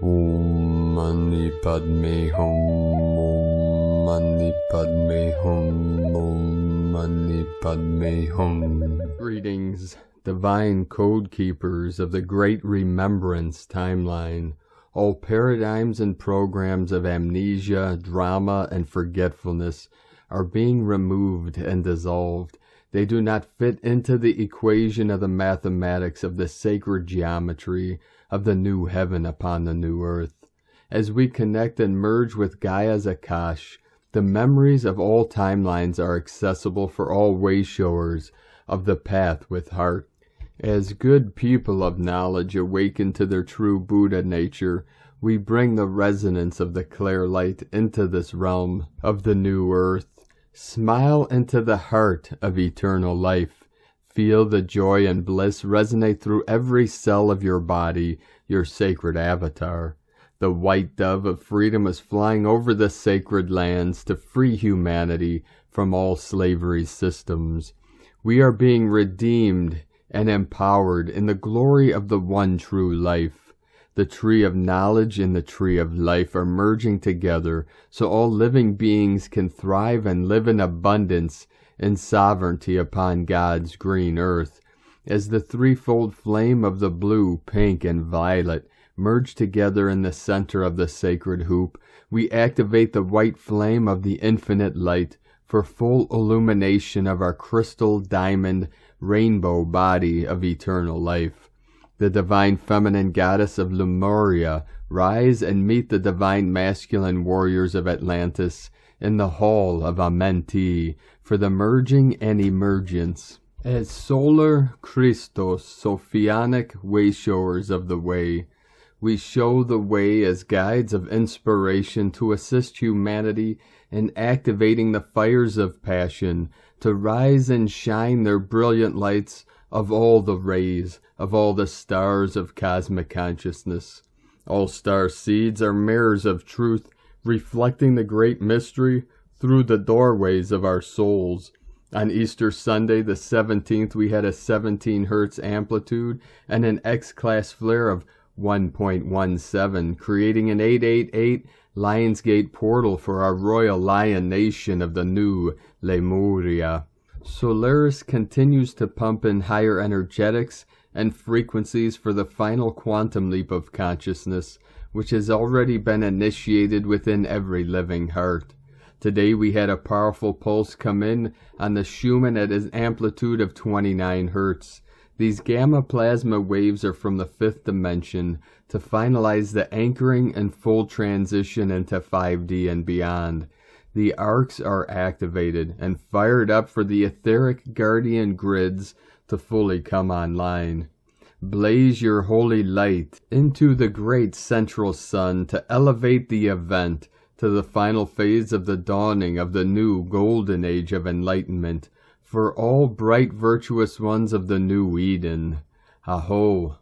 Om Mani Padme Hum, Om Mani Padme Hum, Om Mani Padme Hum. Greetings, divine Codekeepers of the Great Remembrance Timeline. All paradigms and programs of amnesia, drama, and forgetfulness are being removed and dissolved. They do not fit into the equation of the mathematics of the sacred geometry of the new heaven upon the new earth. As we connect and merge with Gaia's Akash, the memories of all timelines are accessible for all wayshowers of the path with heart. As good people of knowledge awaken to their true Buddha nature, we bring the resonance of the clear light into this realm of the new earth. Smile into the heart of eternal life. Feel the joy and bliss resonate through every cell of your body, your sacred avatar. The white dove of freedom is flying over the sacred lands to free humanity from all slavery systems. We are being redeemed and empowered in the glory of the one true life. The tree of knowledge and the tree of life are merging together so all living beings can thrive and live in abundance and sovereignty upon God's green earth. As the threefold flame of the blue, pink, and violet merge together in the center of the sacred hoop, we activate the white flame of the infinite light for full illumination of our crystal diamond rainbow body of eternal life. The divine feminine goddess of Lemuria, rise and meet the divine masculine warriors of Atlantis in the hall of Amenti for the merging and emergence. As solar Christos, Sophianic wayshowers of the way, we show the way as guides of inspiration to assist humanity in activating the fires of passion, to rise and shine their brilliant lights of all the rays, of all the stars of cosmic consciousness. All star seeds are mirrors of truth, reflecting the great mystery through the doorways of our souls. On Easter Sunday, the 17th, we had a 17 hertz amplitude and an X-class flare of 1.17, creating an 888 Lionsgate portal for our royal lion nation of the new Lemuria. Solaris continues to pump in higher energetics and frequencies for the final quantum leap of consciousness, which has already been initiated within every living heart. Today we had a powerful pulse come in on the Schumann at an amplitude of 29 hertz. These gamma plasma waves are from the fifth dimension to finalize the anchoring and full transition into 5D and beyond. The arcs are activated and fired up for the etheric guardian grids to fully come online. Blaze your holy light into the great central sun to elevate the event to the final phase of the dawning of the new golden age of enlightenment for all bright virtuous ones of the new Eden. Aho!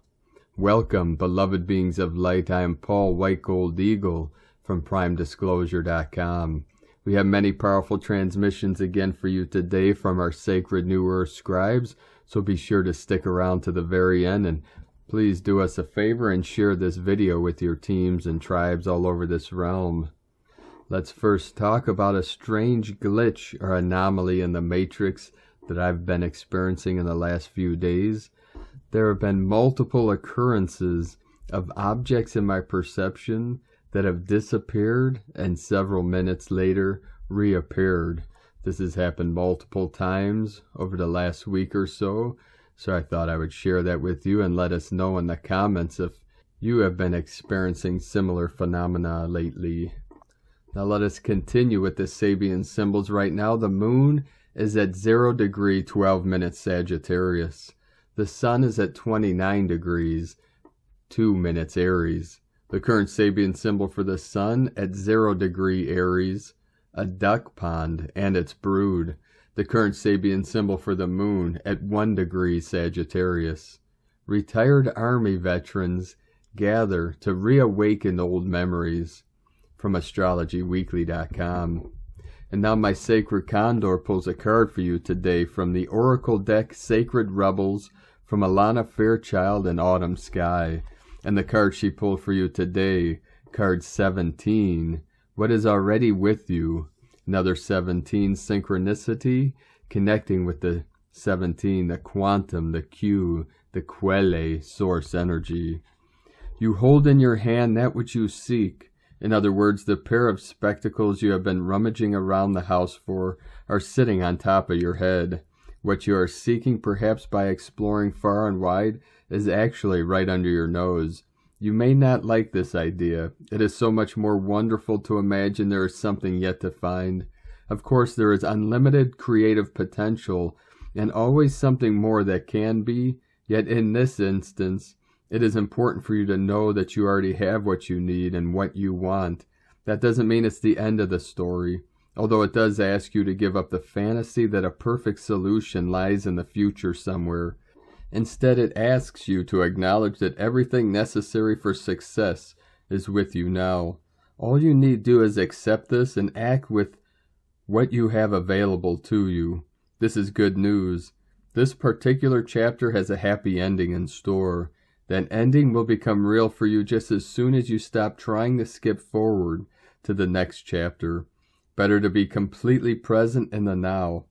Welcome, beloved beings of light. I am Paul White Gold Eagle from PrimeDisclosure.com. We have many powerful transmissions again for you today from our sacred New Earth scribes, so be sure to stick around to the very end, and please do us a favor and share this video with your teams and tribes all over this realm. Let's first talk about a strange glitch or anomaly in the Matrix that I've been experiencing in the last few days. There have been multiple occurrences of objects in my perception that have disappeared and several minutes later reappeared. This has happened multiple times over the last week or so, so I thought I would share that with you and let us know in the comments if you have been experiencing similar phenomena lately. Now let us continue with the Sabian symbols. Right now the moon is at 0 degree 12 minutes Sagittarius. The sun is at 29 degrees 2 minutes Aries. The current Sabian symbol for the sun at 0 degree Aries, a duck pond and its brood. The current Sabian symbol for the moon at 1 degree Sagittarius. Retired army veterans gather to reawaken old memories. From astrologyweekly.com. And now my sacred Condor pulls a card for you today from the Oracle deck Sacred Rebels from Alana Fairchild and Autumn Sky. And the card she pulled for you today, card 17, what is already with you? Another 17, synchronicity, connecting with the 17, the quantum, the Q, the quelle, source energy. You hold in your hand that which you seek. In other words, the pair of spectacles you have been rummaging around the house for are sitting on top of your head. What you are seeking, perhaps by exploring far and wide, is actually right under your nose. You may not like this idea. It is so much more wonderful to imagine there is something yet to find. Of course, there is unlimited creative potential, and always something more that can be, yet in this instance, it is important for you to know that you already have what you need and what you want. That doesn't mean it's the end of the story, although it does ask you to give up the fantasy that a perfect solution lies in the future somewhere. Instead, it asks you to acknowledge that everything necessary for success is with you now. All you need do is accept this and act with what you have available to you. This is good news. This particular chapter has a happy ending in store. That ending will become real for you just as soon as you stop trying to skip forward to the next chapter. Better to be completely present in the now.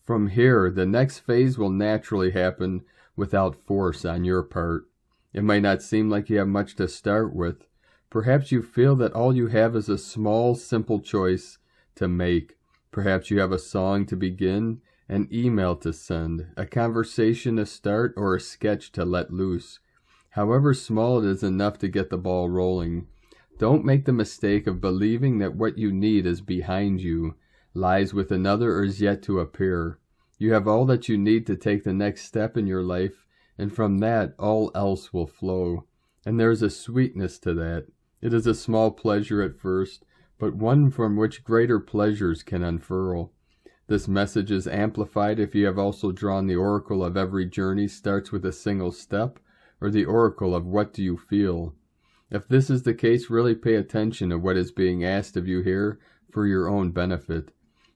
From here, the next phase will naturally happen without force on your part. It might not seem like you have much to start with. Perhaps you feel that all you have is a small, simple choice to make. Perhaps you have a song to begin, an email to send, a conversation to start, or a sketch to let loose. However small it is, enough to get the ball rolling. Don't make the mistake of believing that what you need is behind you, lies with another, or is yet to appear. You have all that you need to take the next step in your life, and from that all else will flow. And there is a sweetness to that. It is a small pleasure at first, but one from which greater pleasures can unfurl. This message is amplified if you have also drawn the oracle of every journey starts with a single step, or the oracle of what do you feel. If this is the case, really pay attention to what is being asked of you here for your own benefit.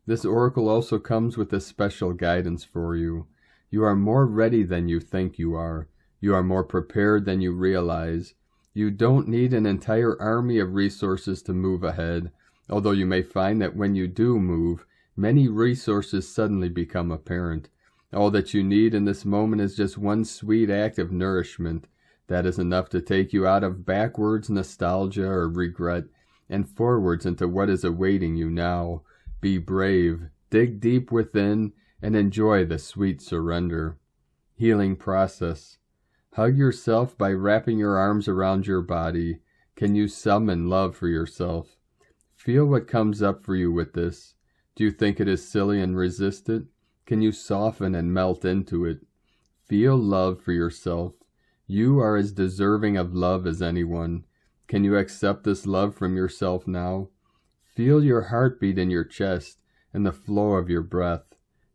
This oracle also comes with a special guidance for you. You are more ready than you think you are. You are more prepared than you realize. You don't need an entire army of resources to move ahead, although you may find that when you do move, many resources suddenly become apparent. All that you need in this moment is just one sweet act of nourishment. That is enough to take you out of backwards nostalgia or regret and forwards into what is awaiting you now. Be brave, dig deep within, and enjoy the sweet surrender. Healing process. Hug yourself by wrapping your arms around your body. Can you summon love for yourself? Feel what comes up for you with this. Do you think it is silly and resist it? Can you soften and melt into it? Feel love for yourself. You are as deserving of love as anyone. Can you accept this love from yourself now? Feel your heartbeat in your chest and the flow of your breath.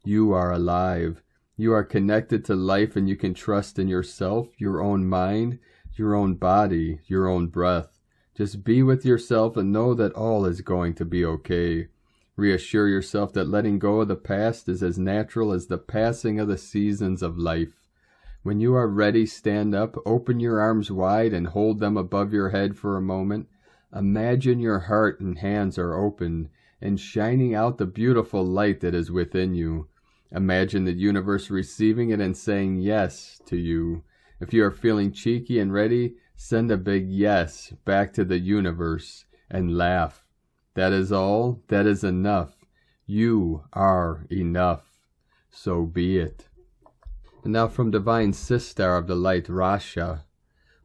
You are alive. You are connected to life, and you can trust in yourself, your own mind, your own body, your own breath. Just be with yourself and know that all is going to be okay. Reassure yourself that letting go of the past is as natural as the passing of the seasons of life. When you are ready, stand up, open your arms wide, and hold them above your head for a moment. Imagine your heart and hands are open and shining out the beautiful light that is within you. Imagine the universe receiving it and saying yes to you. If you are feeling cheeky and ready, send a big yes back to the universe and laugh. That is all. That is enough. You are enough. So be it. And now from Divine Sistar of the Light, Rasha.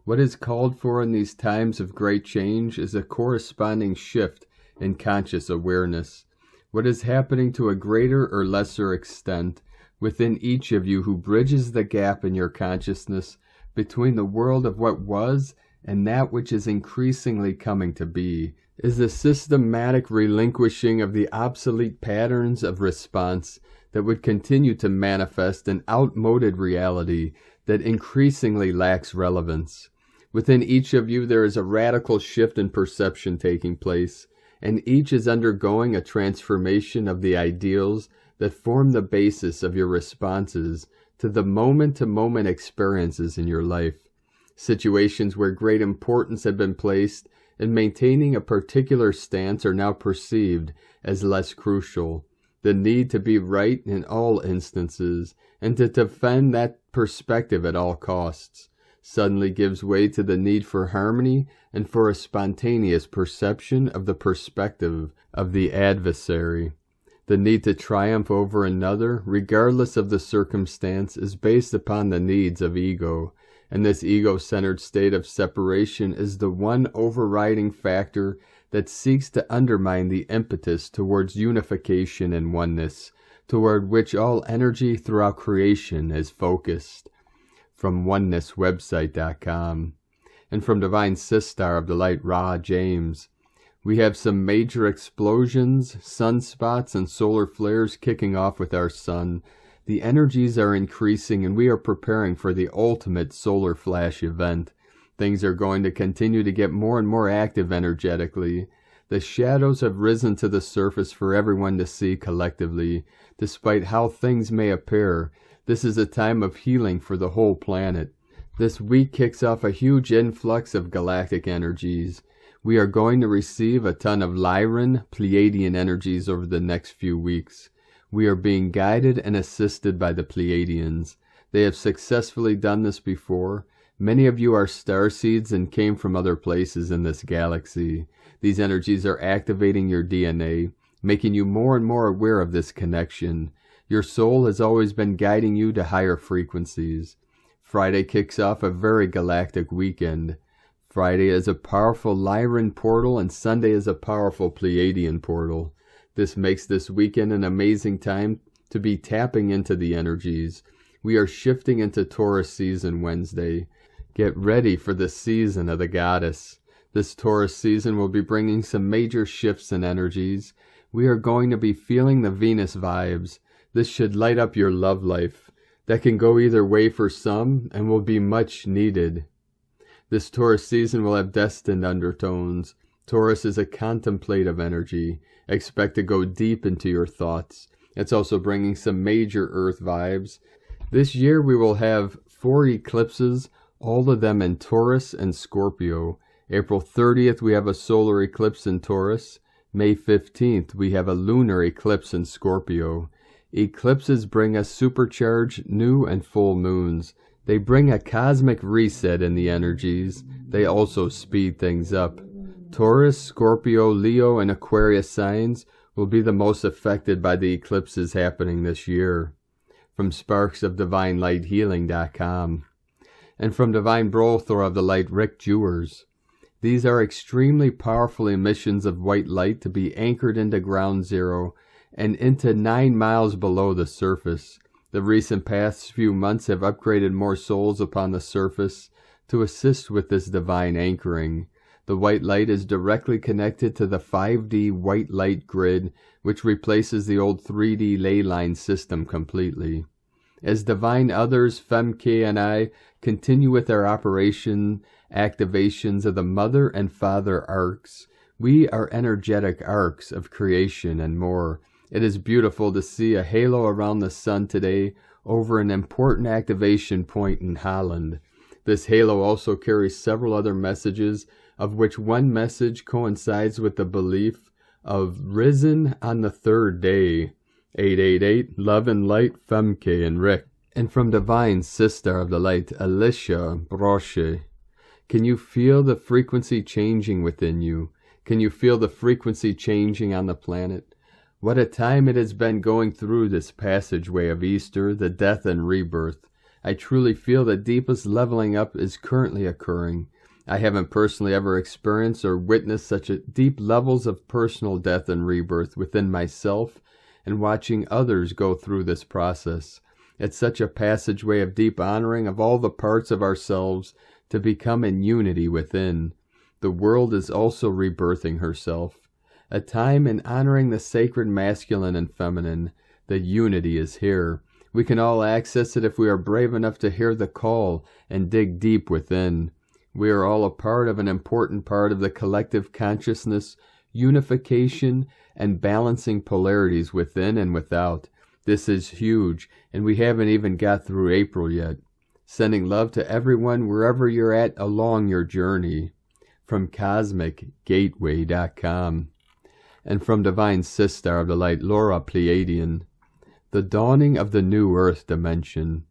What is called for in these times of great change is a corresponding shift in conscious awareness. What is happening to a greater or lesser extent within each of you who bridges the gap in your consciousness between the world of what was and that which is increasingly coming to be, is the systematic relinquishing of the obsolete patterns of response that would continue to manifest an outmoded reality that increasingly lacks relevance. Within each of you there is a radical shift in perception taking place, and each is undergoing a transformation of the ideals that form the basis of your responses to the moment-to-moment experiences in your life. Situations where great importance had been placed in maintaining a particular stance are now perceived as less crucial. The need to be right in all instances and to defend that perspective at all costs suddenly gives way to the need for harmony and for a spontaneous perception of the perspective of the adversary. The need to triumph over another, regardless of the circumstance, is based upon the needs of ego, and this ego-centered state of separation is the one overriding factor that seeks to undermine the impetus towards unification and oneness, toward which all energy throughout creation is focused. From onenesswebsite.com. And from Divine Sistar of the Light Ra James. We have some major explosions, sunspots, and solar flares kicking off with our sun. The energies are increasing and we are preparing for the ultimate solar flash event. Things are going to continue to get more and more active energetically. The shadows have risen to the surface for everyone to see collectively. Despite how things may appear, this is a time of healing for the whole planet. This week kicks off a huge influx of galactic energies. We are going to receive a ton of Lyran, Pleiadian energies over the next few weeks. We are being guided and assisted by the Pleiadians. They have successfully done this before. Many of you are starseeds and came from other places in this galaxy. These energies are activating your DNA, making you more and more aware of this connection. Your soul has always been guiding you to higher frequencies. Friday kicks off a very galactic weekend. Friday is a powerful Lyran portal and Sunday is a powerful Pleiadian portal. This makes this weekend an amazing time to be tapping into the energies. We are shifting into Taurus season Wednesday. Get ready for the season of the goddess. This Taurus season will be bringing some major shifts in energies. We are going to be feeling the Venus vibes. This should light up your love life. That can go either way for some and will be much needed. This Taurus season will have destined undertones. Taurus is a contemplative energy. Expect to go deep into your thoughts. It's also bringing some major Earth vibes. This year we will have 4 eclipses, all of them in Taurus and Scorpio. April 30th we have a solar eclipse in Taurus. May 15th we have a lunar eclipse in Scorpio. Eclipses bring us supercharged new and full moons. They bring a cosmic reset in the energies. They also speed things up. Taurus, Scorpio, Leo, and Aquarius signs will be the most affected by the eclipses happening this year. From SparksOfDivineLightHealing.com. And from Divine Brothor of the Light Rick Jewers. These are extremely powerful emissions of white light to be anchored into ground zero and into 9 miles below the surface. The recent past few months have upgraded more souls upon the surface to assist with this divine anchoring. The white light is directly connected to the 5D white light grid, which replaces the old 3D ley line system completely. As divine others, Femke and I continue with our operation activations of the Mother and Father arcs. We are energetic arcs of creation and more. It is beautiful to see a halo around the sun today over an important activation point in Holland. This halo also carries several other messages, of which one message coincides with the belief of risen on the 3rd day. 888, love and light, Femke and Rick. And from Divine Sister of the Light, Alicia Broche. Can you feel the frequency changing within you? Can you feel the frequency changing on the planet? What a time it has been going through this passageway of Easter, the death and rebirth. I truly feel the deepest leveling up is currently occurring. I haven't personally ever experienced or witnessed such deep levels of personal death and rebirth within myself and watching others go through this process. It's such a passageway of deep honoring of all the parts of ourselves to become in unity within. The world is also rebirthing herself. A time in honoring the sacred masculine and feminine. The unity is here. We can all access it if we are brave enough to hear the call and dig deep within. We are all a part of an important part of the collective consciousness, unification, and balancing polarities within and without. This is huge, and we haven't even got through April yet. Sending love to everyone wherever you're at along your journey. From CosmicGateway.com. And from Divine Sister of the Light, Lora Pleiadian. The dawning of the new Earth dimension.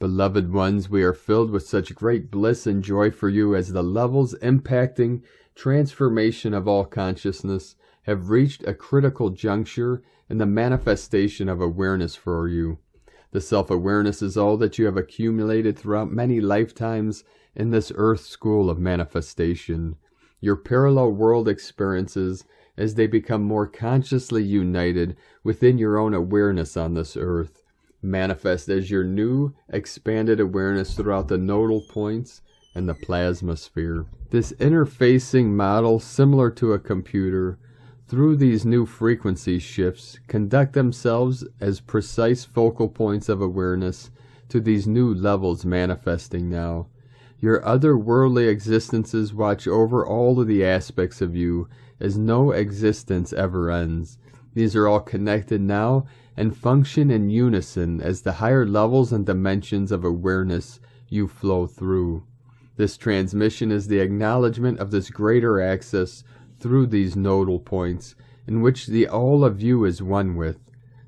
Beloved ones, we are filled with such great bliss and joy for you as the levels impacting transformation of all consciousness have reached a critical juncture in the manifestation of awareness for you. The self-awareness is all that you have accumulated throughout many lifetimes in this Earth school of manifestation. Your parallel world experiences as they become more consciously united within your own awareness on this Earth. Manifest as your new, expanded awareness throughout the nodal points and the plasma sphere. This interfacing model, similar to a computer, through these new frequency shifts, conduct themselves as precise focal points of awareness to these new levels manifesting now. Your otherworldly existences watch over all of the aspects of you as no existence ever ends. These are all connected now and function in unison as the higher levels and dimensions of awareness you flow through. This transmission is the acknowledgement of this greater access through these nodal points, in which the all of you is one with.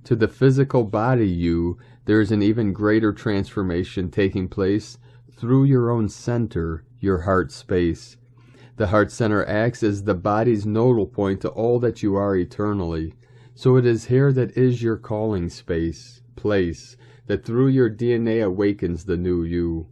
To the physical body you, there is an even greater transformation taking place through your own center, your heart space. The heart center acts as the body's nodal point to all that you are eternally. So it is here that is your calling place, that through your DNA awakens the new you.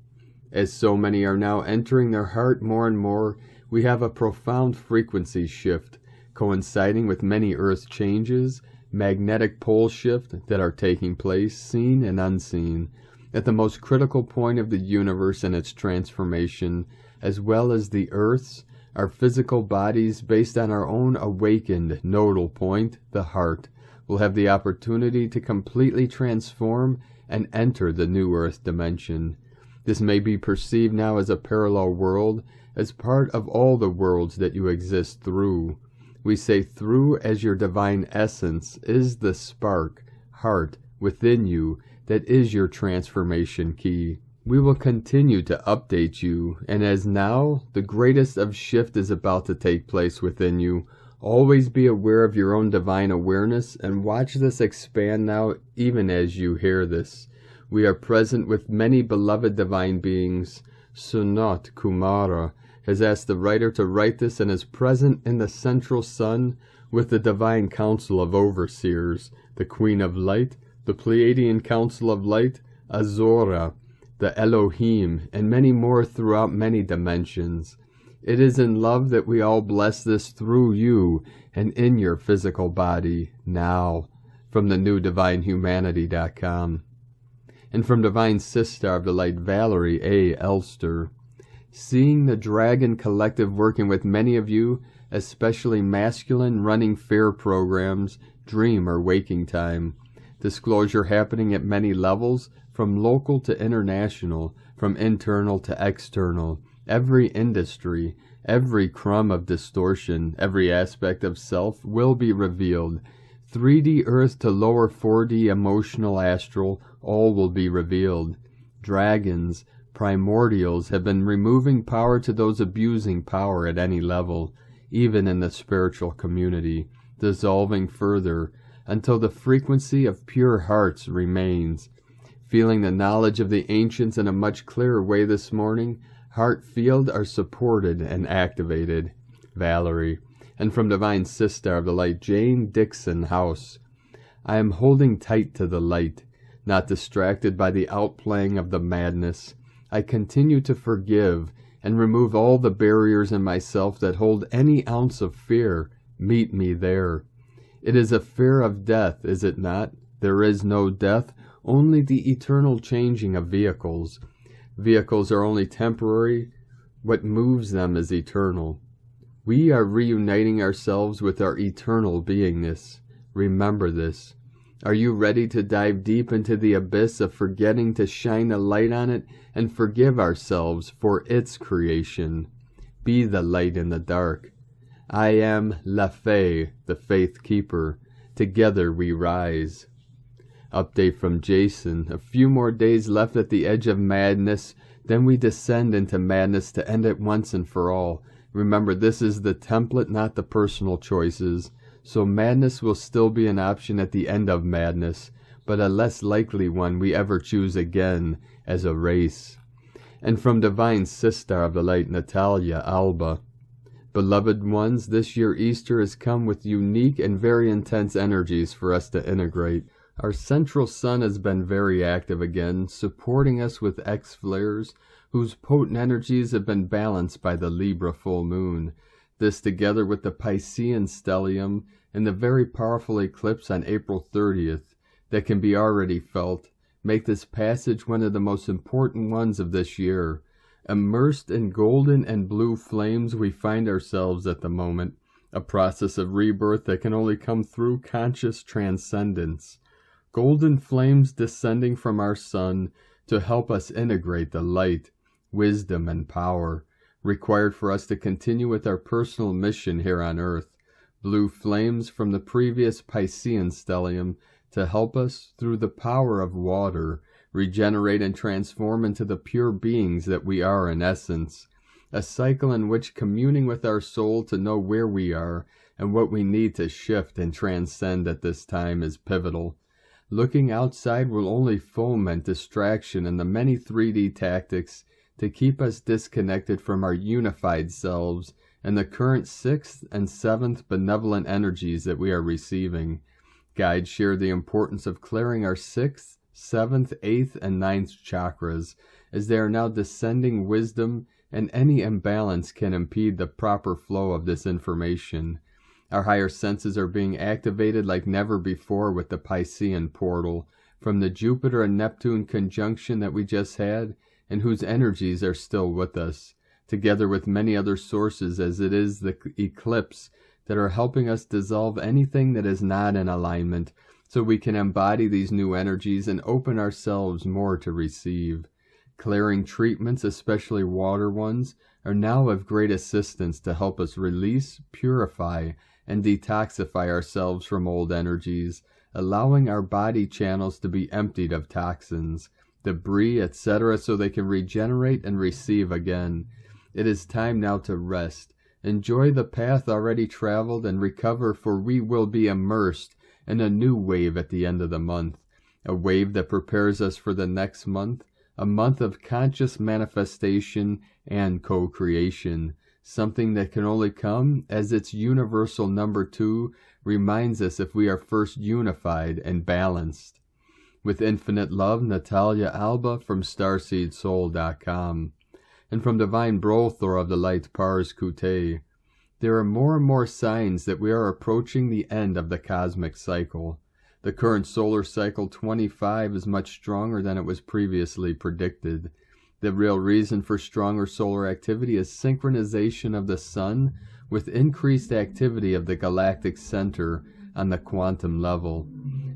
As so many are now entering their heart more and more, we have a profound frequency shift, coinciding with many earth changes, magnetic pole shift that are taking place, seen and unseen, at the most critical point of the universe in its transformation, as well as the Earth's, our physical bodies based on our own awakened nodal point, the heart, will have the opportunity to completely transform and enter the new Earth dimension. This may be perceived now as a parallel world, as part of all the worlds that you exist through. We say through as your divine essence is the spark, heart, within you that is your transformation key. We will continue to update you, and as now the greatest of shift is about to take place within you, always be aware of your own divine awareness and watch this expand now even as you hear this. We are present with many beloved divine beings. Sunat Kumara has asked the writer to write this and is present in the central sun with the divine council of overseers, the Queen of Light, the Pleiadian Council of Light, Azora, the Elohim, and many more throughout many dimensions. It is in love that we all bless this through you and in your physical body, now, from the new DivineHumanity.com. And from Divine Sister of the Light, Valerie A. Elster. Seeing the Dragon Collective working with many of you, especially masculine running fair programs, dream or waking time. Disclosure happening at many levels, from local to international, from internal to external. Every industry, every crumb of distortion, every aspect of self will be revealed. 3D Earth to lower 4D emotional astral, all will be revealed. Dragons, primordials have been removing power to those abusing power at any level, even in the spiritual community, dissolving further, until the frequency of pure hearts remains. Feeling the knowledge of the ancients in a much clearer way this morning, heart field are supported and activated. Valerie. And from Divine Sister of the Light, Jane Dixon House. I am holding tight to the light, not distracted by the outplaying of the madness. I continue to forgive and remove all the barriers in myself that hold any ounce of fear. Meet me there. It is a fear of death, is it not? There is no death, only the eternal changing of vehicles. Vehicles are only temporary. What moves them is eternal. We are reuniting ourselves with our eternal beingness. Remember this. Are you ready to dive deep into the abyss of forgetting to shine a light on it and forgive ourselves for its creation? Be the light in the dark. I am La Fée, the Faith Keeper. Together we rise. Update from Jason. A few more days left at the edge of madness, then we descend into madness to end it once and for all. Remember, this is the template, not the personal choices. So madness will still be an option at the end of madness, but a less likely one we ever choose again as a race. And from Divine Sister of the Light, Natalia Alba. Beloved ones, this year Easter has come with unique and very intense energies for us to integrate. Our central sun has been very active again, supporting us with X-flares, whose potent energies have been balanced by the Libra full moon. This, together with the Piscean stellium and the very powerful eclipse on April 30th that can be already felt, make this passage one of the most important ones of this year. Immersed in golden and blue flames we find ourselves at the moment, a process of rebirth that can only come through conscious transcendence. Golden flames descending from our sun to help us integrate the light, wisdom, and power required for us to continue with our personal mission here on Earth. Blue flames from the previous Piscean stellium to help us, through the power of water, regenerate and transform into the pure beings that we are in essence. A cycle in which communing with our soul to know where we are and what we need to shift and transcend at this time is pivotal. Looking outside will only foment distraction and the many 3D tactics to keep us disconnected from our unified selves and the current 6th and 7th benevolent energies that we are receiving. Guides share the importance of clearing our 6th, 7th, 8th, and 9th chakras, as they are now descending wisdom, and any imbalance can impede the proper flow of this information. Our higher senses are being activated like never before with the Piscean portal, from the Jupiter and Neptune conjunction that we just had, and whose energies are still with us, together with many other sources, as it is the eclipse that are helping us dissolve anything that is not in alignment, so we can embody these new energies and open ourselves more to receive. Clearing treatments, especially water ones, are now of great assistance to help us release, purify, and detoxify ourselves from old energies, allowing our body channels to be emptied of toxins, debris, etc., so they can regenerate and receive again. It is time now to rest. Enjoy the path already traveled and recover, for we will be immersed in a new wave at the end of the month, a wave that prepares us for the next month, a month of conscious manifestation and co-creation, something that can only come as its universal number 2 reminds us if we are first unified and balanced. With infinite love, Natalia Alba from StarseedSoul.com. And from Divine Brothor of the Light, Pars Kute. There are more and more signs that we are approaching the end of the cosmic cycle. The current solar cycle 25 is much stronger than it was previously predicted. The real reason for stronger solar activity is synchronization of the sun with increased activity of the galactic center on the quantum level.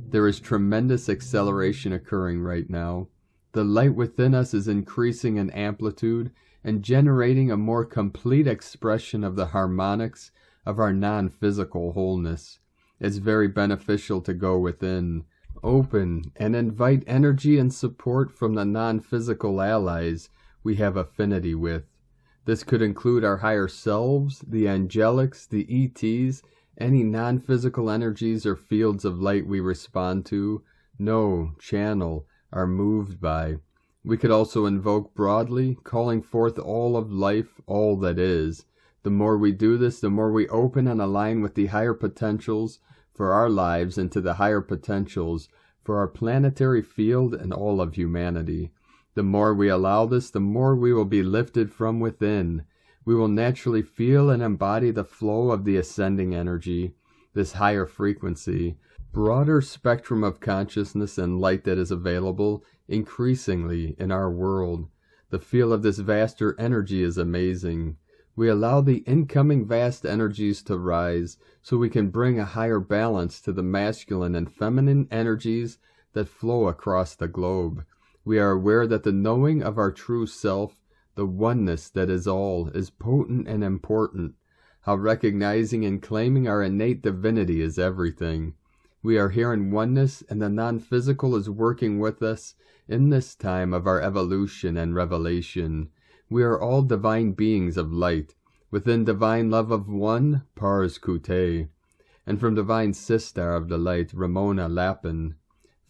There is tremendous acceleration occurring right now. The light within us is increasing in amplitude and generating a more complete expression of the harmonics of our non-physical wholeness. It's very beneficial to go within, open, and invite energy and support from the non-physical allies we have affinity with. This could include our higher selves, the angelics, the ETs, any non-physical energies or fields of light we respond to, know, channel, are moved by. We could also invoke broadly, calling forth all of life, all that is. The more we do this, the more we open and align with the higher potentials for our lives and to the higher potentials for our planetary field and all of humanity. The more we allow this, the more we will be lifted from within. We will naturally feel and embody the flow of the ascending energy, this higher frequency, broader spectrum of consciousness and light that is available increasingly in our world. The feel of this vaster energy is amazing. We allow the incoming vast energies to rise so we can bring a higher balance to the masculine and feminine energies that flow across the globe. We are aware that the knowing of our true self, the oneness that is all, is potent and important. How recognizing and claiming our innate divinity is everything. We are here in oneness, and the non-physical is working with us in this time of our evolution and revelation. We are all divine beings of light, within divine love of one, Pars Kute, and from divine Sistar of the light, Ramona Lapin.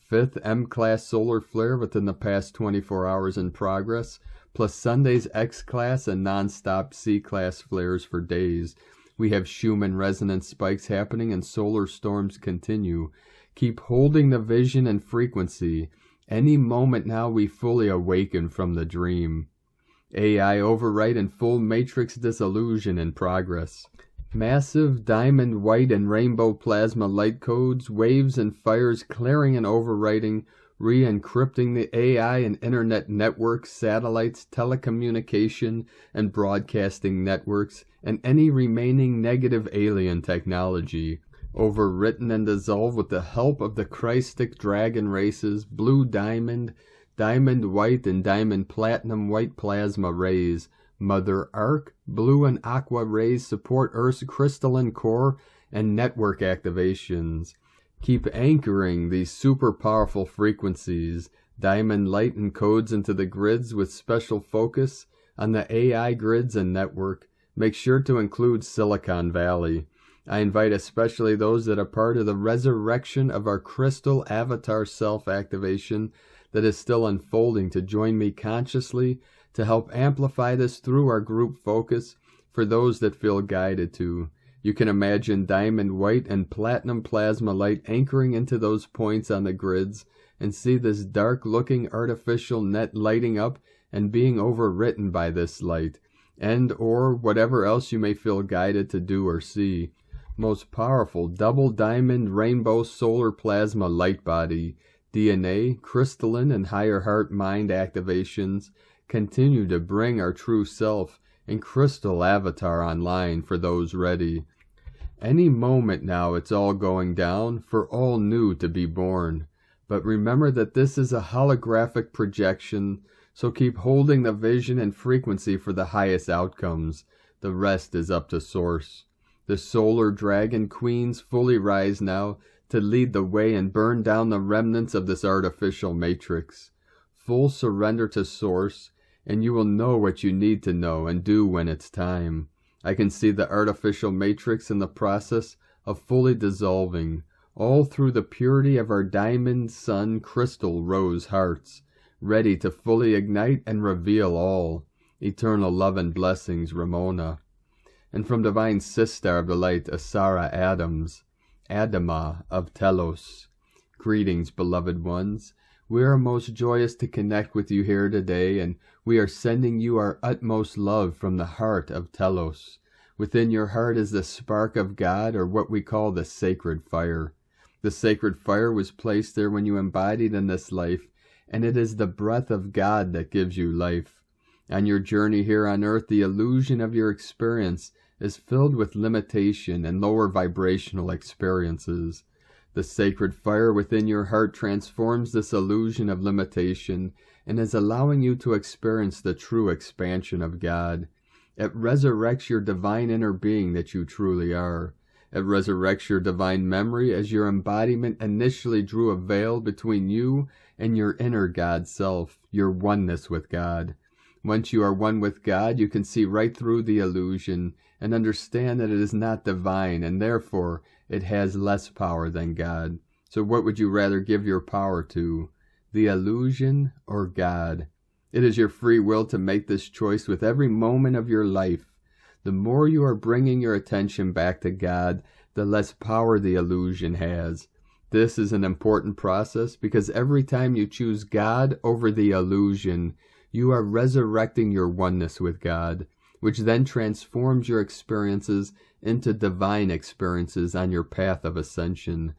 5th M-Class solar flare within the past 24 hours in progress, plus Sunday's X-Class and non-stop C-Class flares for days. We have Schumann resonance spikes happening and solar storms continue. Keep holding the vision and frequency. Any moment now we fully awaken from the dream. AI overwrite and full matrix disillusion in progress. Massive diamond, white, and rainbow plasma light codes, waves and fires clearing and overwriting, re-encrypting the AI and internet networks, satellites, telecommunication, and broadcasting networks, and any remaining negative alien technology. Overwritten and dissolved with the help of the Christic dragon races, blue diamond, diamond white, and diamond platinum white plasma rays. Mother Arc, blue and aqua rays support Earth's crystalline core and network activations. Keep anchoring these super powerful frequencies. Diamond light encodes into the grids with special focus on the AI grids and network. Make sure to include Silicon Valley. I invite especially those that are part of the resurrection of our crystal avatar self-activation that is still unfolding to join me consciously to help amplify this through our group focus for those that feel guided to. You can imagine diamond white and platinum plasma light anchoring into those points on the grids and see this dark-looking artificial net lighting up and being overwritten by this light, and or whatever else you may feel guided to do or see. Most powerful double diamond rainbow solar plasma light body, DNA, crystalline, and higher heart mind activations continue to bring our true self and crystal avatar online for those ready. Any moment now it's all going down for all new to be born. But remember that this is a holographic projection, so keep holding the vision and frequency for the highest outcomes. The rest is up to Source. The solar dragon queens fully rise now to lead the way and burn down the remnants of this artificial matrix. Full surrender to Source, and you will know what you need to know and do when it's time. I can see the artificial matrix in the process of fully dissolving, all through the purity of our diamond sun crystal rose hearts, ready to fully ignite and reveal all. Eternal love and blessings, Ramona. And from divine Sister of the light, Asara Adams, Adama of Telos. Greetings, beloved ones. We are most joyous to connect with you here today, and we are sending you our utmost love from the heart of Telos. Within your heart is the spark of God, or what we call the sacred fire. The sacred fire was placed there when you embodied in this life, and it is the breath of God that gives you life. On your journey here on earth, the illusion of your experience is filled with limitation and lower vibrational experiences. The sacred fire within your heart transforms this illusion of limitation and is allowing you to experience the true expansion of God. It resurrects your divine inner being that you truly are. It resurrects your divine memory as your embodiment initially drew a veil between you and your inner God self, your oneness with God. Once you are one with God, you can see right through the illusion and understand that it is not divine, and therefore it has less power than God. So what would you rather give your power to? The illusion or God? It is your free will to make this choice with every moment of your life. The more you are bringing your attention back to God, the less power the illusion has. This is an important process because every time you choose God over the illusion, you are resurrecting your oneness with God, which then transforms your experiences into divine experiences on your path of ascension.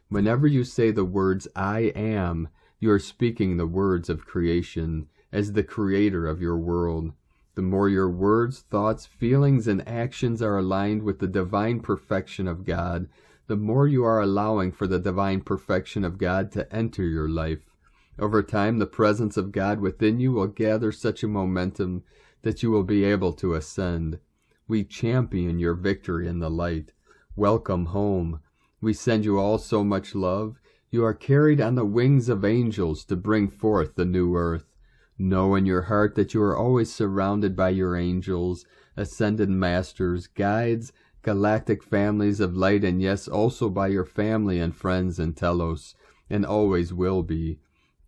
Whenever you say the words I am, you are speaking the words of creation as the creator of your world. The more your words, thoughts, feelings, and actions are aligned with the divine perfection of God, the more you are allowing for the divine perfection of God to enter your life. Over time, the presence of God within you will gather such a momentum that you will be able to ascend. We champion your victory in the light. Welcome home. We send you all so much love. You are carried on the wings of angels to bring forth the new earth. Know in your heart that you are always surrounded by your angels, ascended masters, guides, galactic families of light, and yes, also by your family and friends in Telos, and always will be.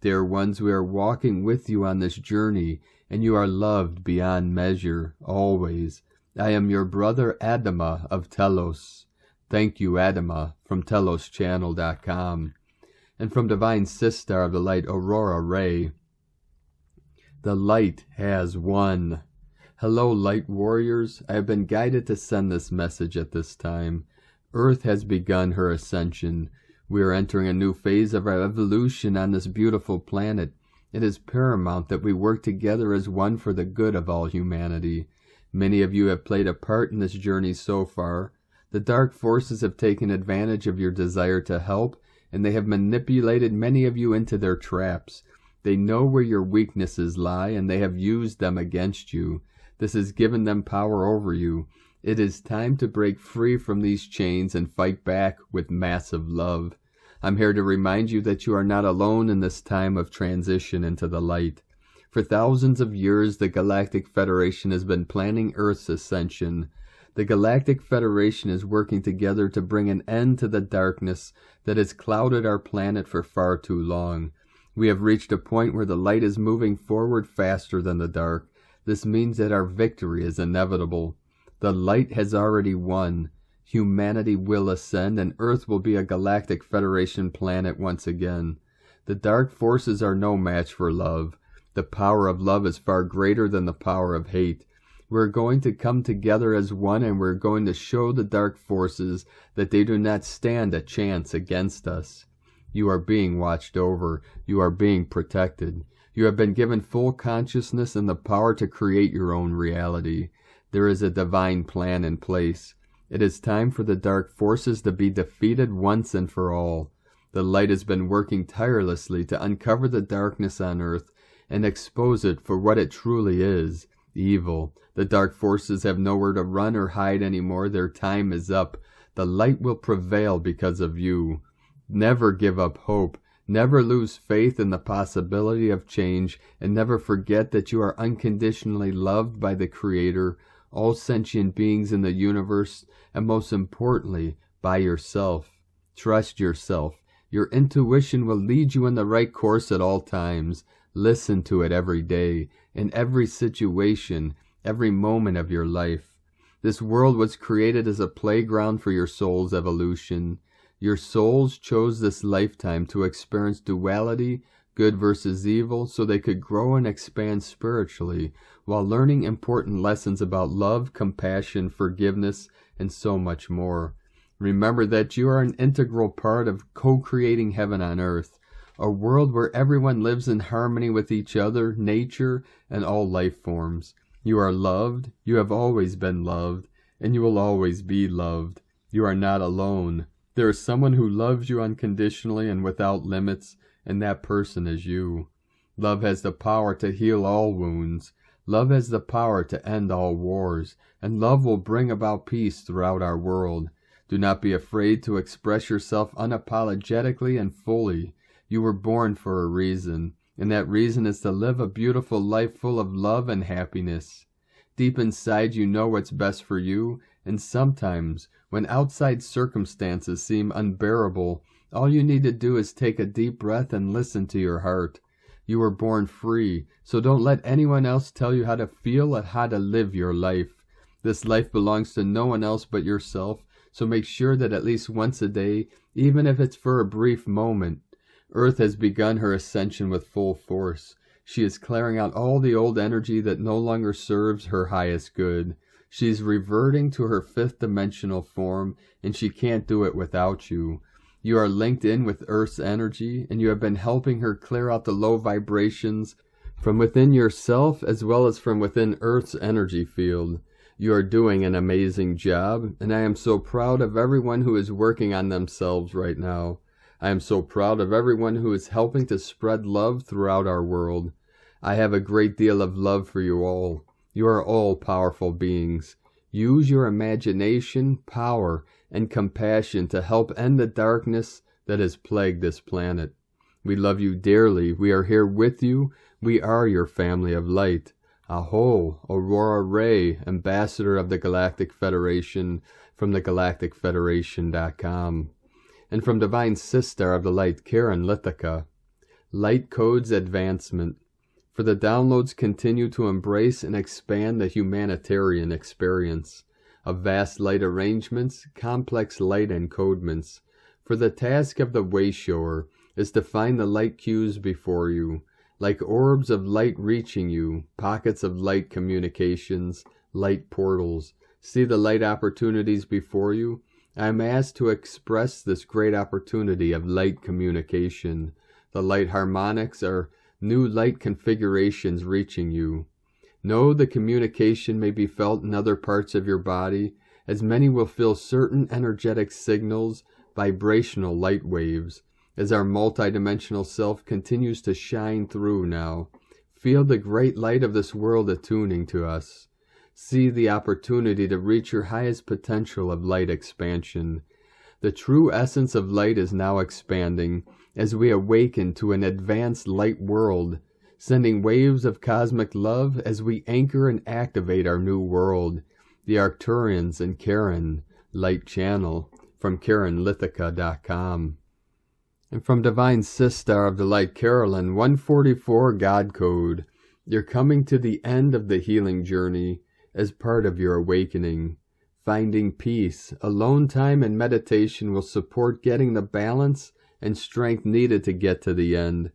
Dear ones, we are walking with you on this journey, and you are loved beyond measure, always. I am your brother Adama of Telos. Thank you, Adama, from TelosChannel.com. And from Divine Sistar of the Light, Aurora Ray. The light has won. Hello, light warriors. I have been guided to send this message at this time. Earth has begun her ascension. We are entering a new phase of our evolution on this beautiful planet. It is paramount that we work together as one for the good of all humanity. Many of you have played a part in this journey so far. The dark forces have taken advantage of your desire to help, and they have manipulated many of you into their traps. They know where your weaknesses lie, and they have used them against you. This has given them power over you. It is time to break free from these chains and fight back with massive love. I'm here to remind you that you are not alone in this time of transition into the light. For thousands of years, the Galactic Federation has been planning Earth's ascension. The Galactic Federation is working together to bring an end to the darkness that has clouded our planet for far too long. We have reached a point where the light is moving forward faster than the dark. This means that our victory is inevitable. The light has already won. Humanity will ascend, and Earth will be a Galactic Federation planet once again. The dark forces are no match for love. The power of love is far greater than the power of hate. We're going to come together as one, and we're going to show the dark forces that they do not stand a chance against us. You are being watched over. You are being protected. You have been given full consciousness and the power to create your own reality. There is a divine plan in place. It is time for the dark forces to be defeated once and for all. The light has been working tirelessly to uncover the darkness on Earth and expose it for what it truly is, evil. The dark forces have nowhere to run or hide anymore. Their time is up. The light will prevail because of you. Never give up hope. Never lose faith in the possibility of change, and never forget that you are unconditionally loved by the Creator, all sentient beings in the universe, and most importantly, by yourself. Trust yourself. Your intuition will lead you in the right course at all times. Listen to it every day, in every situation, every moment of your life. This world was created as a playground for your soul's evolution. Your souls chose this lifetime to experience duality, good versus evil, so they could grow and expand spiritually, while learning important lessons about love, compassion, forgiveness, and so much more. Remember that you are an integral part of co-creating heaven on earth, a world where everyone lives in harmony with each other, nature, and all life forms. You are loved, you have always been loved, and you will always be loved. You are not alone. There is someone who loves you unconditionally and without limits, and that person is you. Love has the power to heal all wounds. Love has the power to end all wars, and love will bring about peace throughout our world. Do not be afraid to express yourself unapologetically and fully. You were born for a reason, and that reason is to live a beautiful life full of love and happiness. Deep inside you know what's best for you, and sometimes, when outside circumstances seem unbearable, all you need to do is take a deep breath and listen to your heart. You were born free, so don't let anyone else tell you how to feel or how to live your life. This life belongs to no one else but yourself, so make sure that at least once a day, even if it's for a brief moment. Earth has begun her ascension with full force. She is clearing out all the old energy that no longer serves her highest good. She's reverting to her fifth-dimensional form, and she can't do it without you. You are linked in with Earth's energy, and you have been helping her clear out the low vibrations from within yourself as well as from within Earth's energy field. You are doing an amazing job, and I am so proud of everyone who is working on themselves right now. I am so proud of everyone who is helping to spread love throughout our world. I have a great deal of love for you all. You are all powerful beings. Use your imagination, power, and compassion to help end the darkness that has plagued this planet. We love you dearly. We are here with you. We are your family of light. Aho, Aurora Ray, Ambassador of the Galactic Federation from thegalacticfederation.com. And from Divine Sister of the Light, Karen Lithica. Light Codes Advancement. For the downloads continue to embrace and expand the humanitarian experience of vast light arrangements, complex light encodements. For the task of the Wayshower is to find the light cues before you, like orbs of light reaching you, pockets of light communications, light portals. See the light opportunities before you? I am asked to express this great opportunity of light communication. The light harmonics are new light configurations reaching you. Know the communication may be felt in other parts of your body, as many will feel certain energetic signals, vibrational light waves, as our multidimensional self continues to shine through now. Feel the great light of this world attuning to us. See the opportunity to reach your highest potential of light expansion. The true essence of light is now expanding as we awaken to an advanced light world, sending waves of cosmic love as we anchor and activate our new world. The Arcturians and Karen, Light Channel, from KarenLithica.com. And from Divine Sister of the Light, Carolyn, 144 God Code. You're coming to the end of the healing journey as part of your awakening. Finding peace, alone time, and meditation will support getting the balance and strength needed to get to the end.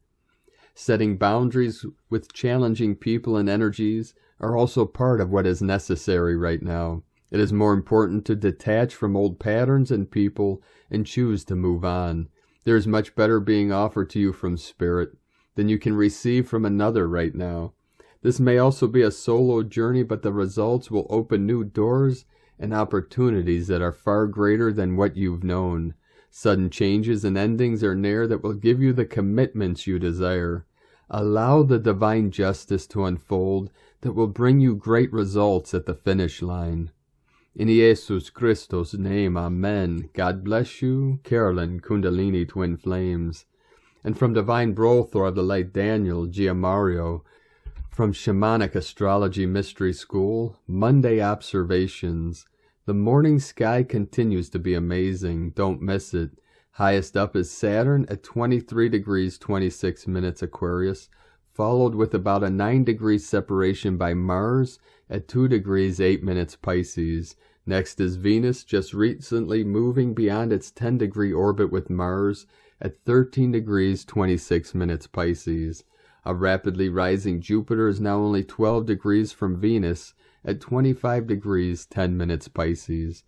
Setting boundaries with challenging people and energies are also part of what is necessary right now. It is more important to detach from old patterns and people and choose to move on. There is much better being offered to you from Spirit than you can receive from another right now. This may also be a solo journey, but the results will open new doors and opportunities that are far greater than what you've known. Sudden changes and endings are near that will give you the commitments you desire. Allow the divine justice to unfold that will bring you great results at the finish line. In Jesus Christos' name, Amen. God bless you, Carolyn, Kundalini Twin Flames. And from Divine Brothor of the Light, Daniel Giamario, from Shamanic Astrology Mystery School, Monday Observations. The morning sky continues to be amazing. Don't miss it. Highest up is Saturn at 23 degrees 26 minutes Aquarius, followed with about a 9 degree separation by Mars at 2 degrees 8 minutes Pisces. Next is Venus, just recently moving beyond its 10 degree orbit with Mars at 13 degrees 26 minutes Pisces. A rapidly rising Jupiter is now only 12 degrees from Venus at 25 degrees 10 minutes Pisces.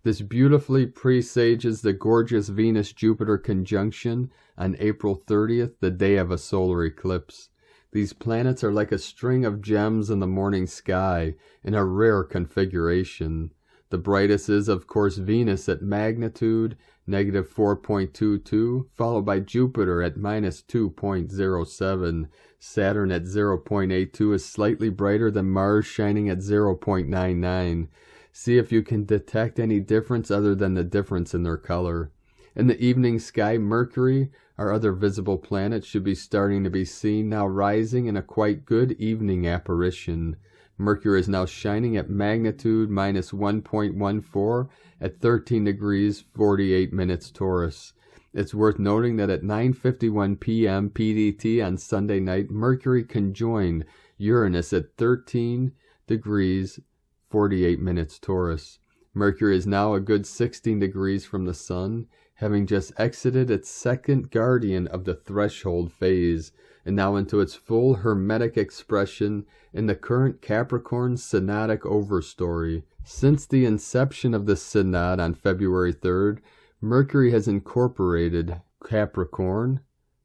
This beautifully presages the gorgeous Venus-Jupiter conjunction on April 30th, the day of a solar eclipse. These planets are like a string of gems in the morning sky in a rare configuration. The brightest is, of course, Venus at magnitude negative 4.22, followed by Jupiter at minus 2.07. Saturn at 0.82 is slightly brighter than Mars, shining at 0.99. See if you can detect any difference other than the difference in their color. In the evening sky, Mercury, our other visible planet, should be starting to be seen, now rising in a quite good evening apparition. Mercury is now shining at magnitude minus 1.14 at 13 degrees 48 minutes Taurus. It's worth noting that at 9:51 p.m. PDT on Sunday night, Mercury conjoined Uranus at 13 degrees 48 minutes Taurus. Mercury is now a good 16 degrees from the Sun, having just exited its second guardian of the threshold phase, and now into its full hermetic expression in the current Capricorn synodic overstory. Since the inception of the synod on February 3rd, Mercury has incorporated Capricorn,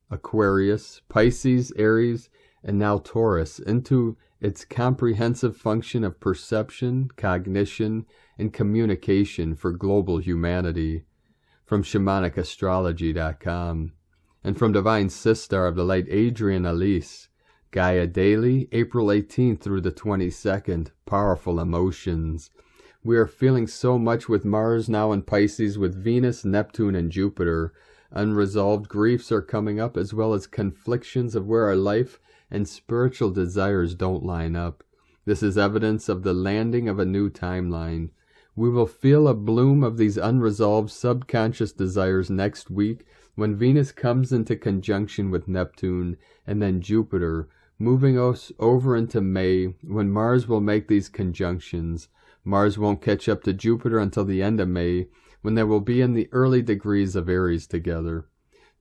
Aquarius, Pisces, Aries, and now Taurus into its comprehensive function of perception, cognition, and communication for global humanity. From ShamanicaStrology.com. And from Divine Sister of the Light, Adrian Elise, Gaia Daily, April 18th through the 22nd, Powerful Emotions. We are feeling so much with Mars now in Pisces, with Venus, Neptune, and Jupiter. Unresolved griefs are coming up, as well as conflictions of where our life and spiritual desires don't line up. This is evidence of the landing of a new timeline. We will feel a bloom of these unresolved subconscious desires next week when Venus comes into conjunction with Neptune and then Jupiter, moving us over into May when Mars will make these conjunctions. Mars won't catch up to Jupiter until the end of May, when they will be in the early degrees of Aries together.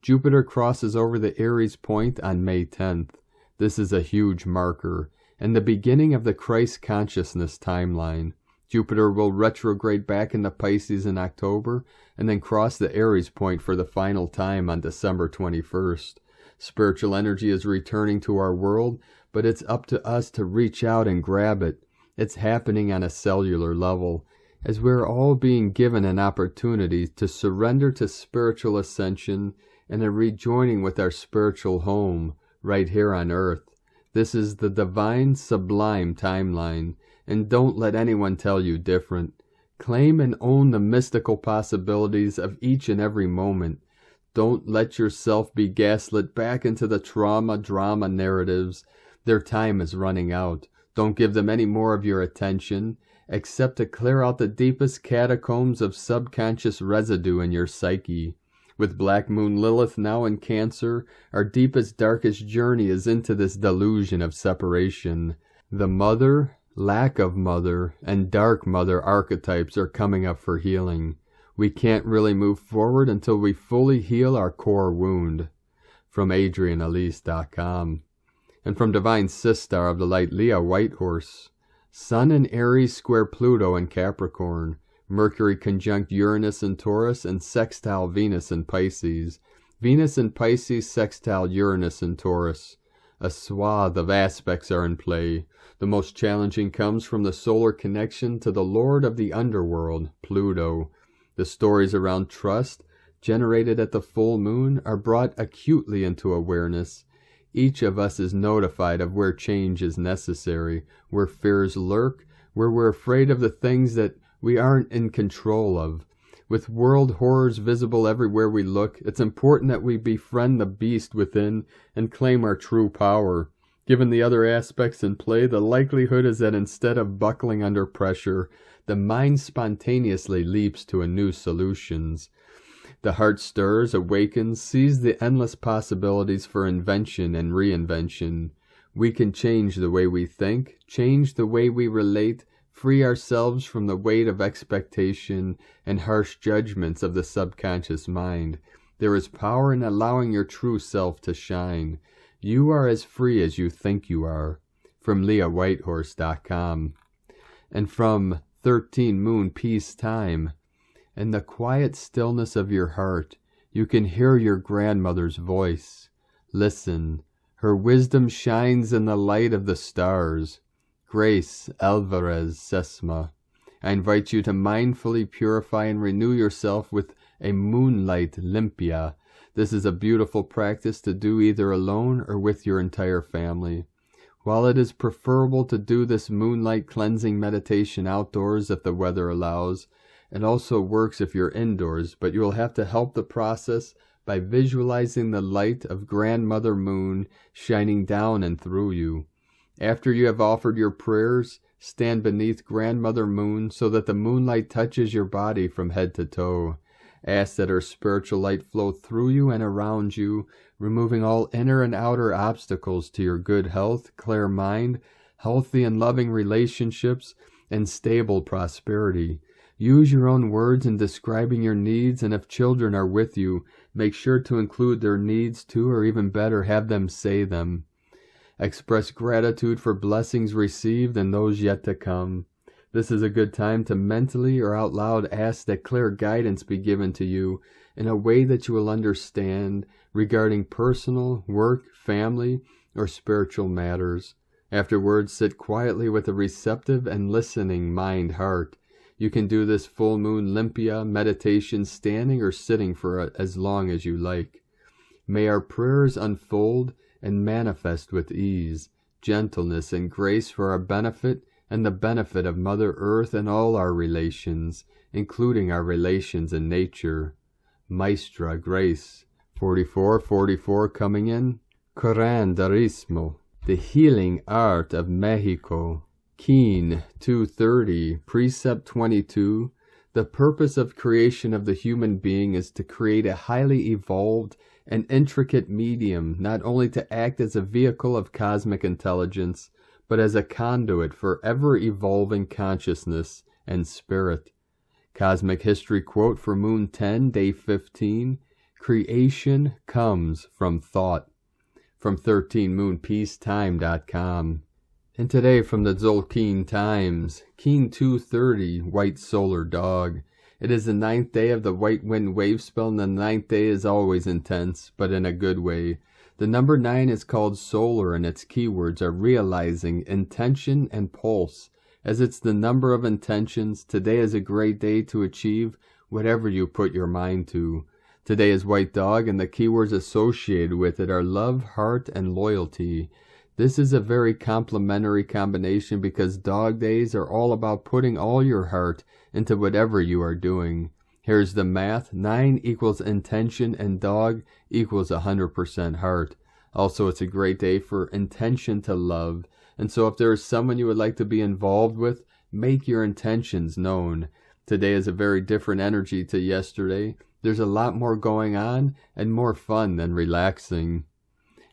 Jupiter crosses over the Aries point on May 10th. This is a huge marker, and the beginning of the Christ consciousness timeline. Jupiter will retrograde back into Pisces in October, and then cross the Aries point for the final time on December 21st. Spiritual energy is returning to our world, but it's up to us to reach out and grab it. It's happening on a cellular level, as we're all being given an opportunity to surrender to spiritual ascension and a rejoining with our spiritual home right here on Earth. This is the divine sublime timeline, and don't let anyone tell you different. Claim and own the mystical possibilities of each and every moment. Don't let yourself be gaslit back into the drama narratives. Their time is running out. Don't give them any more of your attention, except to clear out the deepest catacombs of subconscious residue in your psyche. With Black Moon Lilith now in Cancer, our deepest, darkest journey is into this delusion of separation. The mother, lack of mother, and dark mother archetypes are coming up for healing. We can't really move forward until we fully heal our core wound. From AdrianAlyce.com. And from Divine Sistar of the Light Leah Whitehorse. Sun in Aries square Pluto in Capricorn. Mercury conjunct Uranus in Taurus and sextile Venus in Pisces. Venus in Pisces sextile Uranus in Taurus. A swath of aspects are in play. The most challenging comes from the solar connection to the Lord of the Underworld, Pluto. The stories around trust, generated at the full moon, are brought acutely into awareness. Each of us is notified of where change is necessary, where fears lurk, where we're afraid of the things that we aren't in control of. With world horrors visible everywhere we look, it's important that we befriend the beast within and claim our true power. Given the other aspects in play, the likelihood is that instead of buckling under pressure, the mind spontaneously leaps to a new solutions. The heart stirs, awakens, sees the endless possibilities for invention and reinvention. We can change the way we think, change the way we relate, free ourselves from the weight of expectation and harsh judgments of the subconscious mind. There is power in allowing your true self to shine. You are as free as you think you are. From LeahWhitehorse.com. And from 13 Moon Peace Time. In the quiet stillness of your heart, you can hear your grandmother's voice. Listen, her wisdom shines in the light of the stars. Grace Alvarez Sesma. I invite you to mindfully purify and renew yourself with a Moonlight Limpia. This is a beautiful practice to do either alone or with your entire family. While it is preferable to do this moonlight cleansing meditation outdoors if the weather allows, it also works if you're indoors, but you will have to help the process by visualizing the light of Grandmother Moon shining down and through you. After you have offered your prayers, stand beneath Grandmother Moon so that the moonlight touches your body from head to toe. Ask that her spiritual light flow through you and around you, removing all inner and outer obstacles to your good health, clear mind, healthy and loving relationships, and stable prosperity. Use your own words in describing your needs, and if children are with you, make sure to include their needs too, or even better, have them say them. Express gratitude for blessings received and those yet to come. This is a good time to mentally or out loud ask that clear guidance be given to you in a way that you will understand regarding personal, work, family, or spiritual matters. Afterwards, sit quietly with a receptive and listening mind-heart. You can do this full moon limpia meditation standing or sitting for as long as you like. May our prayers unfold and manifest with ease, gentleness, and grace for our benefit and the benefit of Mother Earth and all our relations, including our relations in nature. Maestra Grace, 4444 coming in. Curanderismo, the healing art of Mexico. Keen, 230, Precept 22. The purpose of creation of the human being is to create a highly evolved and intricate medium, not only to act as a vehicle of cosmic intelligence, but as a conduit for ever-evolving consciousness and spirit. Cosmic History quote for Moon 10, Day 15, creation comes from thought. From 13moonpeacetime.com. And today from the Tzolk'in Times, Keen 230, White Solar Dog. It is the 9th day of the White Wind Wave Spell, and the 9th day is always intense, but in a good way. The number 9 is called solar, and its keywords are realizing, intention, and pulse. As it's the number of intentions, today is a great day to achieve whatever you put your mind to. Today is White Dog, and the keywords associated with it are love, heart, and loyalty. This is a very complementary combination because dog days are all about putting all your heart into whatever you are doing. Here's the math. 9 equals intention and dog equals 100% heart. Also, it's a great day for intention to love. And so if there is someone you would like to be involved with, make your intentions known. Today is a very different energy to yesterday. There's a lot more going on and more fun than relaxing.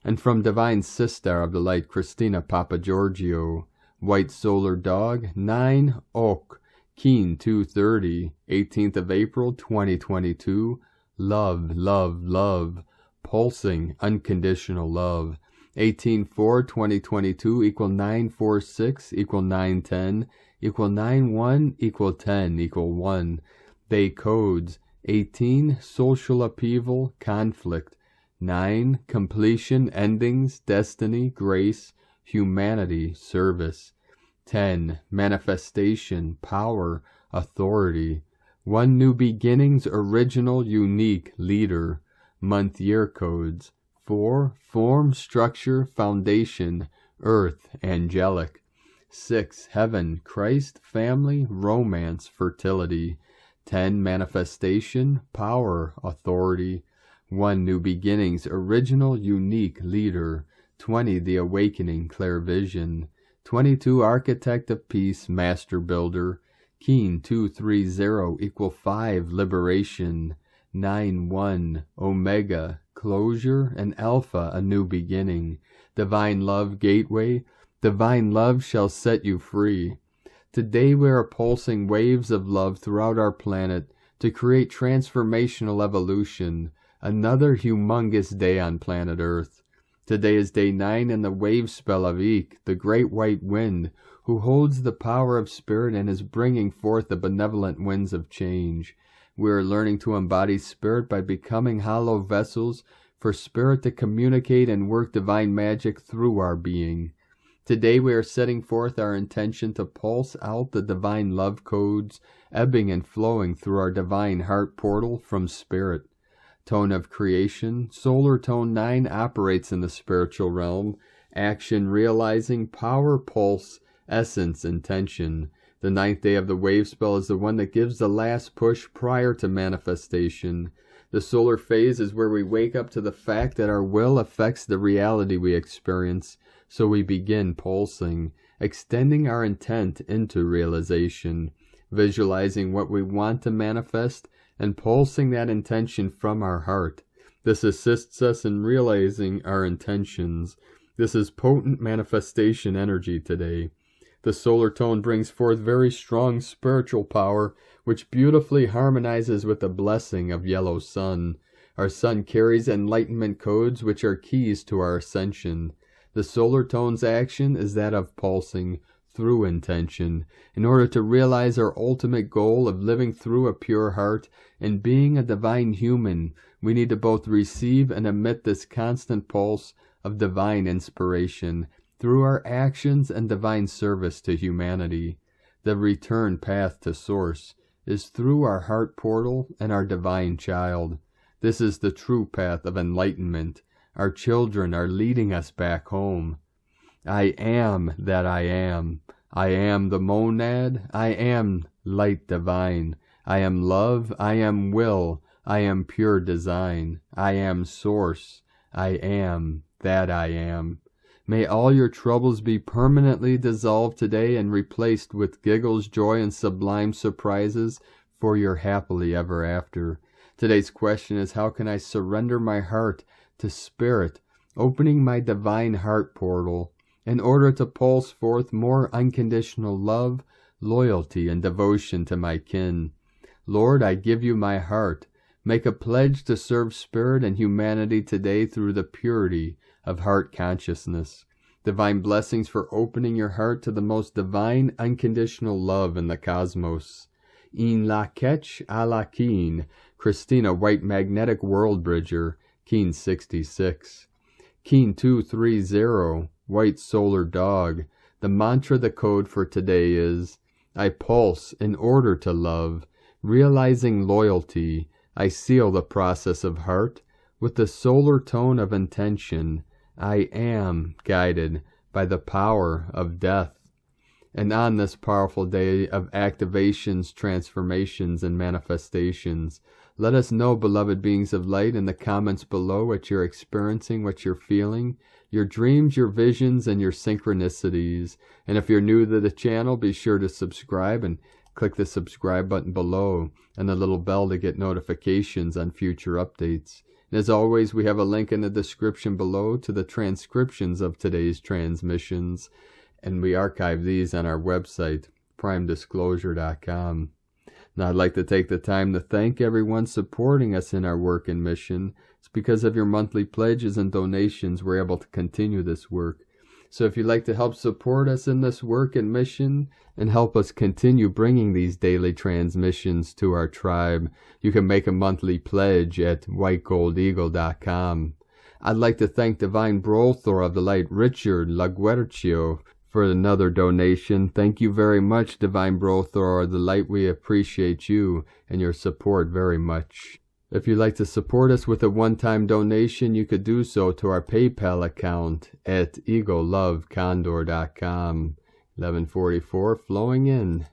And from Divine Sister of the Light, Christina Papagiorgio, White Solar Dog, 9 Oak, Keen 230, 18th of April 2022, love, love, love, pulsing, unconditional love. 18/4/2022 equal 946 equal 910 equal 91 equal 10 equal 1. Day codes 18 social upheaval, conflict. 9 completion, endings, destiny, grace, humanity, service. 10 manifestation, power, authority. 1 new beginnings, original, unique, leader. Month year codes 4 form, structure, foundation, earth, angelic. 6 heaven, Christ, family, romance, fertility. 10 manifestation, power, authority. 1 new beginnings, original, unique, leader. 20 the awakening, clear vision. 22 architect of peace, master builder. Keen 230 equal 5 liberation. 9-1 omega, closure, and alpha, a new beginning. Divine love gateway, divine love shall set you free. Today we are pulsing waves of love throughout our planet to create transformational evolution. Another humongous day on planet Earth. Today is day 9 in the wave spell of Ik, the great white wind, who holds the power of spirit and is bringing forth the benevolent winds of change. We are learning to embody spirit by becoming hollow vessels for spirit to communicate and work divine magic through our being. Today we are setting forth our intention to pulse out the divine love codes, ebbing and flowing through our divine heart portal from spirit. Tone of creation, solar tone 9 operates in the spiritual realm, action, realizing, power, pulse, essence, intention. The 9th day of the wave spell is the one that gives the last push prior to manifestation. The solar phase is where we wake up to the fact that our will affects the reality we experience, so we begin pulsing, extending our intent into realization, visualizing what we want to manifest, and pulsing that intention from our heart. This assists us in realizing our intentions. This is potent manifestation energy today. The solar tone brings forth very strong spiritual power, which beautifully harmonizes with the blessing of yellow sun. Our sun carries enlightenment codes, which are keys to our ascension. The solar tone's action is that of pulsing through intention, in order to realize our ultimate goal of living through a pure heart and being a divine human. We need to both receive and emit this constant pulse of divine inspiration through our actions and divine service to humanity. The return path to source is through our heart portal and our divine child. This is the true path of enlightenment. Our children are leading us back home. I am that I am. I am the monad, I am light divine. I am love, I am will, I am pure design. I am source, I am that I am. May all your troubles be permanently dissolved today and replaced with giggles, joy, and sublime surprises for your happily ever after. Today's question is, how can I surrender my heart to spirit, opening my divine heart portal in order to pulse forth more unconditional love, loyalty, and devotion to my kin? Lord, I give you my heart. Make a pledge to serve spirit and humanity today through the purity of heart consciousness. Divine blessings for opening your heart to the most divine, unconditional love in the cosmos. In la ketch a la keen, Christina White Magnetic World Bridger, Keen 66. Keen 230, White Solar Dog. The mantra, the code for today is, I pulse in order to love. Realizing loyalty, I seal the process of heart with the solar tone of intention. I am guided by the power of death. And on this powerful day of activations, transformations, and manifestations, let us know, beloved beings of light, in the comments below what you're experiencing, what you're feeling, your dreams, your visions, and your synchronicities. And if you're new to the channel, be sure to subscribe and click the subscribe button below and the little bell to get notifications on future updates. And as always, we have a link in the description below to the transcriptions of today's transmissions, and we archive these on our website, primedisclosure.com. Now, I'd like to take the time to thank everyone supporting us in our work and mission. It's because of your monthly pledges and donations we're able to continue this work. So if you'd like to help support us in this work and mission and help us continue bringing these daily transmissions to our tribe, you can make a monthly pledge at whitegoldeagle.com. I'd like to thank Divine Brothor of the Light, Richard Laguercio, for another donation. Thank you very much, Divine Brothor of the Light. We appreciate you and your support very much. If you'd like to support us with a one-time donation, you could do so to our PayPal account at egolovecondor.com. 1144 flowing in.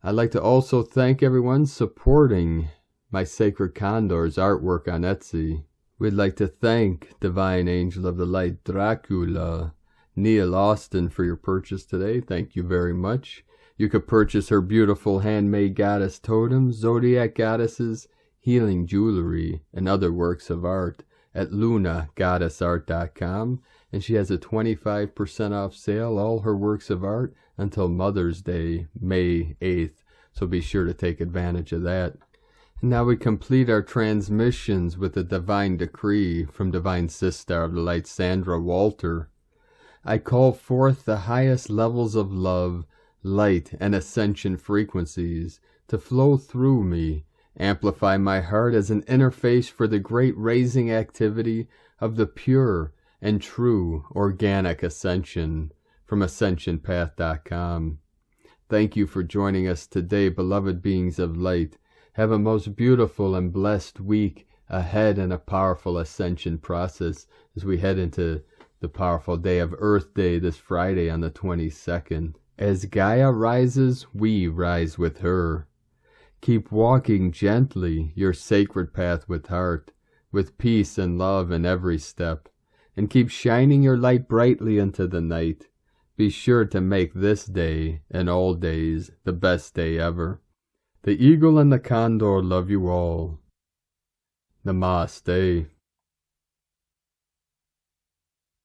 I'd like to also thank everyone supporting my Sacred Condor's artwork on Etsy. We'd like to thank Divine Angel of the Light, Dracula, Neil Austin, for your purchase today. Thank you very much. You could purchase her beautiful handmade goddess totems, zodiac goddesses, healing jewelry, and other works of art at lunagoddessart.com, and she has a 25% off sale, all her works of art, until Mother's Day, May 8th, so be sure to take advantage of that. And now we complete our transmissions with a divine decree from Divine Sister of the Light, Sandra Walter. I call forth the highest levels of love, light, and ascension frequencies to flow through me. Amplify my heart as an interface for the great raising activity of the pure and true organic ascension, from ascensionpath.com. Thank you for joining us today, beloved beings of light. Have a most beautiful and blessed week ahead in a powerful ascension process as we head into the powerful day of Earth Day this Friday on the 22nd. As Gaia rises, we rise with her. Keep walking gently your sacred path with heart, with peace and love in every step, and keep shining your light brightly into the night. Be sure to make this day and all days the best day ever. The Eagle and the Condor love you all. Namaste.